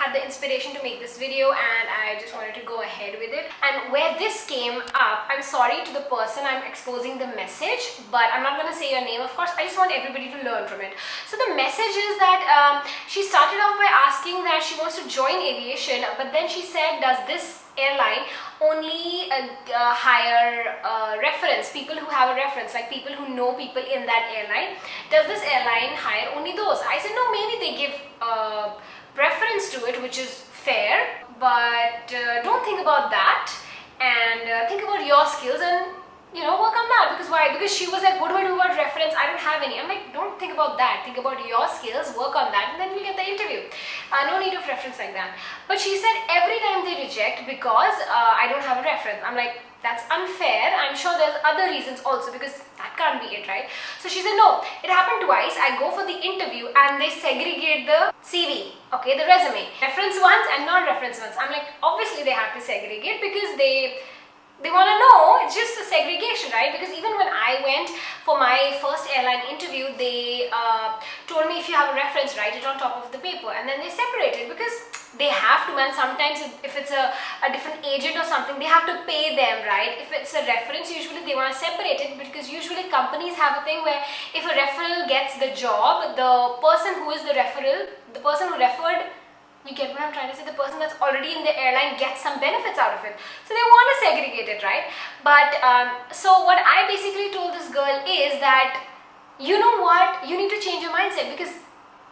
had the inspiration to make this video and I just wanted to go ahead with it. And where this came up, I'm sorry to the person I'm exposing the message, but I'm not going to say your name, of course. I just want everybody to learn from it. So the message is that she started off by asking that she wants to join aviation, but then she said, does this airline only hire reference, people who have a reference, like people who know people in that airline? Does this airline hire only those? I said no, maybe they give preference to it, which is fair, but don't think about that, and think about your skills and work on that. Because why? Because she was like, what do I do about reference? I don't have any. I'm like, don't think about that, think about your skills, work on that, and then you'll get the interview. No need of reference like that. But she said every time they reject because I don't have a reference. I'm like, that's unfair. I'm sure there's other reasons also, because that can't be it, right? So she said no, it happened twice. I go for the interview and they segregate the CV, okay, the resume, reference ones and non-reference ones. I'm like, obviously they have to segregate because they want to know. It's just a segregation, right? Because even when I went for my first airline interview, they told me if you have a reference, write it on top of the paper, and then they separated because they have to. And sometimes if it's a different agent or something, they have to pay them, right? If it's a reference, usually they want to separate it, because usually companies have a thing where if a referral gets the job, the person who is the referral, the person who referred, you get what I'm trying to say, the person that's already in the airline gets some benefits out of it. So they want to segregate it, right? But so what I basically told this girl is that, you know what, you need to change your mindset. Because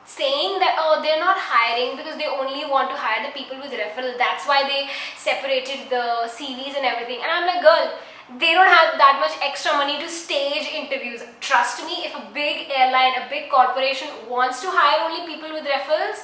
saying that, oh, they're not hiring because they only want to hire the people with referral, that's why they separated the CVs and everything. And I'm like, girl, they don't have that much extra money to stage interviews. Trust me, if a big airline, a big corporation wants to hire only people with referrals,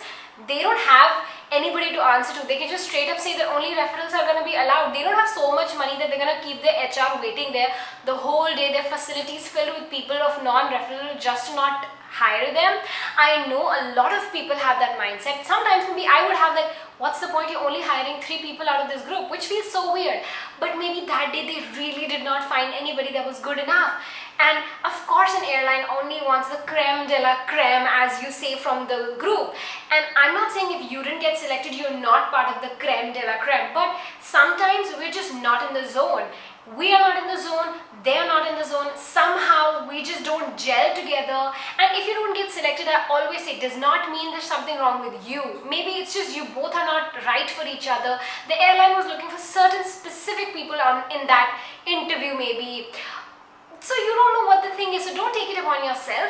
they don't have anybody to answer to. They can just straight up say that only referrals are going to be allowed. They don't have so much money that they're going to keep their HR waiting there the whole day, their facilities filled with people of non-referral just to not hire them. I know a lot of people have that mindset. Sometimes maybe I would have that, what's the point, you're only hiring 3 people out of this group, which feels so weird. But maybe that day they really did not find anybody that was good enough. And of course an airline only wants the creme de la creme, as you say, from the group. And I'm not saying if you didn't get selected, you're not part of the creme de la creme. But sometimes we're just not in the zone. We are not in the zone, they are not in the zone. Somehow we just don't gel together. And if you don't get selected, I always say, it does not mean there's something wrong with you. Maybe it's just you both are not right for each other. The airline was looking for certain specific people in that interview maybe. So you don't know what the thing is, so don't take it upon yourself.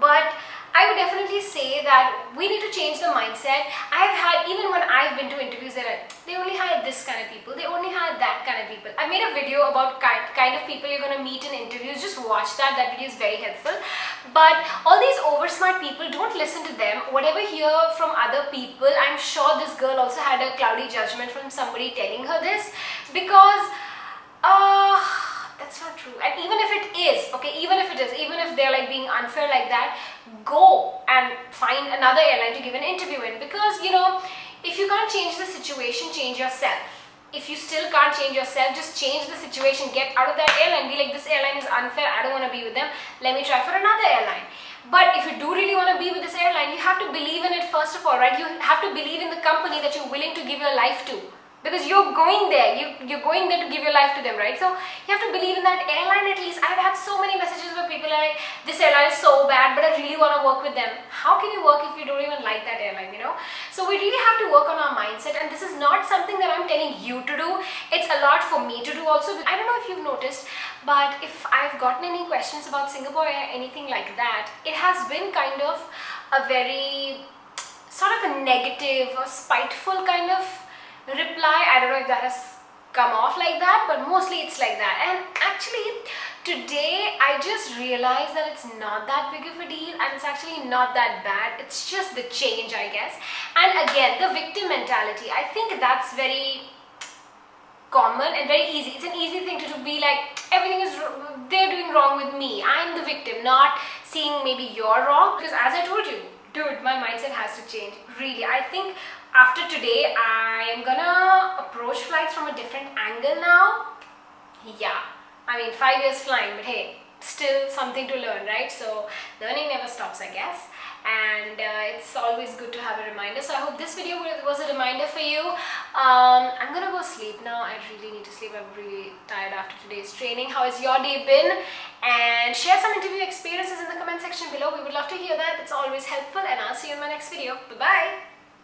But I would definitely say that we need to change the mindset. I've had, even when I've been to interviews, they only hire this kind of people, they only hire that kind of people. I made a video about kind of people you're going to meet in interviews. Just watch that video is very helpful. But all these oversmart people, don't listen to them. Whatever you hear from other people, I'm sure this girl also had a cloudy judgment from somebody telling her this, because that's not true. And even if it is, okay, even if they're like being unfair like that, go and find another airline to give an interview in. Because if you can't change the situation, change yourself. If you still can't change yourself, just change the situation. Get out of that airline. Be like, this airline is unfair, I don't want to be with them, let me try for another airline. But if you do really want to be with this airline, you have to believe in it first of all, right? You have to believe in the company that you're willing to give your life to. Because you're going there, you're going there to give your life to them, right? So you have to believe in that airline at least. I've had so many messages where people are like, this airline is so bad, but I really want to work with them. How can you work if you don't even like that airline, So we really have to work on our mindset, and this is not something that I'm telling you to do. It's a lot for me to do also. I don't know if you've noticed, but if I've gotten any questions about Singapore or anything like that, it has been kind of a very sort of a negative or spiteful kind of reply. I don't know if that has come off like that, but mostly it's like that. And actually today I just realized that it's not that big of a deal, and it's actually not that bad. It's just the change, I guess. And again, the victim mentality, I think that's very common and very easy. It's an easy thing to do, be like, everything is, they're doing wrong with me, I'm the victim, not seeing maybe you're wrong. Because as I told you, dude, my mindset has to change. Really, I think after today, I am gonna approach flights from a different angle now. Yeah, I mean 5 years flying, but hey, still something to learn, right? So learning never stops, I guess. And it's always good to have a reminder. So I hope this video was a reminder for you. I'm gonna go sleep now. I really need to sleep. I'm really tired after today's training. How has your day been? And share some interview experiences in the comment section below. We would love to hear that. It's always helpful, and I'll see you in my next video. Bye bye.